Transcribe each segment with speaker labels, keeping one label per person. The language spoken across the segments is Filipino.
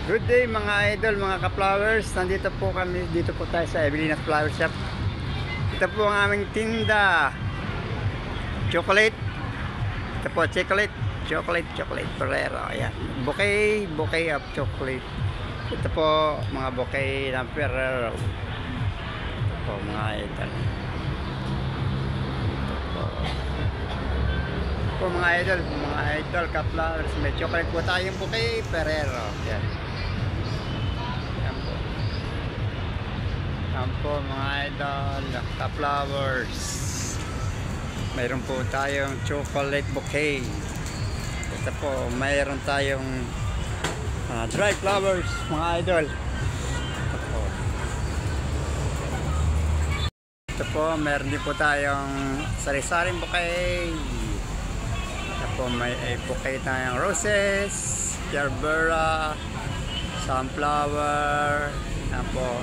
Speaker 1: Good day mga idol, mga ka-flowers. Nandito po kami, dito po tayo sa Evelina's Flower Shop. Ito po ang aming tinda. Chocolate. Ito po, chocolate Ferrero. Ayan. Bouquet of chocolate. Ito po, mga bouquet ng Ferrero. Ito po mga idol. Ito po mga idol ka-flowers. May chocolate po tayong bouquet Ferrero. Ayan. Yan po mga idol, ka-flowers. Mayroon po tayong chocolate bouquet. Ito po, mayroon tayong dry flowers mga idol. Ito po, mayroon din po tayong sari-saring bouquet. Ito po, may bouquet tayong roses, gerbera, sunflower. Yan po,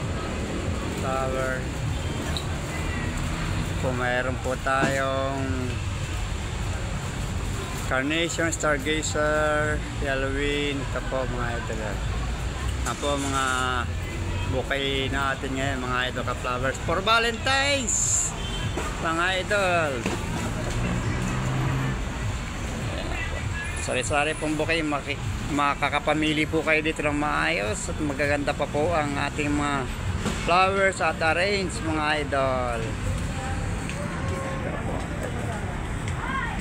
Speaker 1: flower. Po mayroon po tayong carnation, stargazer, Halloween. Ito po mga idol. Ito po mga bouquet natin ngayon mga idol ka-flowers for Valentine's mga idol. Sari-sari pong bouquet, makakapamili po kayo dito ng maayos at magaganda pa po ang ating mga flowers at arrange mga idol.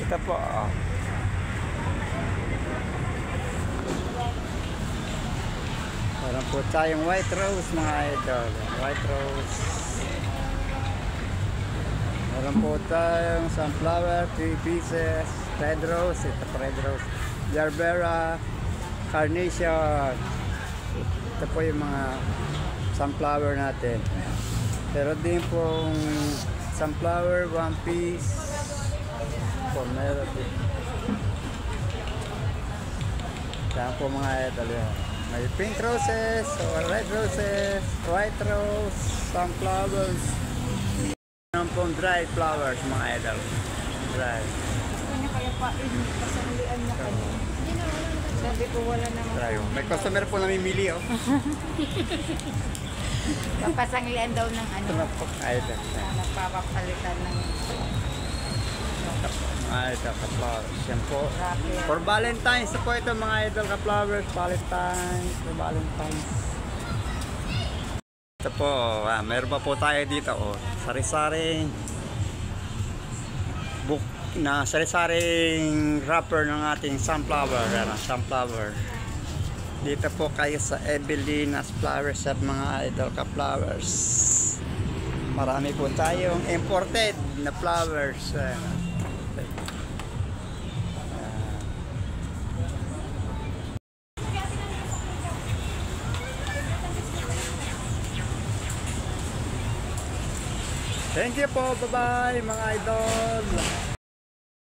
Speaker 1: Ito po. Meron po tayong white rose mga idol. White rose. Meron po tayong sunflower, 3 pieces. Red rose. Ito po red rose. Gerbera, carnation. Ito po yung mga sunflower natin. Pero din pong sunflower, 1 piece. Po, meron din. Kaya po mga idol yan. May pink roses, or red roses, white rose, sunflowers. Meron pong dry flowers mga idol. Dry.
Speaker 2: Ano kaya pa pasanglian niya kanya? Sabi ko wala naman.
Speaker 1: Dry. May customer po namimili oh.
Speaker 2: Papasanglian daw ng ano.
Speaker 1: Ito na po idol.
Speaker 2: Nagpapapalitan ng
Speaker 1: Ito ka-flowers. Yan po. For Valentine's po ito mga idol ka-flowers. Valentine's. For Valentine's. Ito po. Meron pa po tayo dito. Oh. Sari-saring book na sari-saring wrapper ng ating sunflower. Sunflower. Dito po kayo sa Evelina's Flower Shop mga idol ka-flowers. Marami po tayong imported na flowers. Thank you po. Bye-bye mga idol.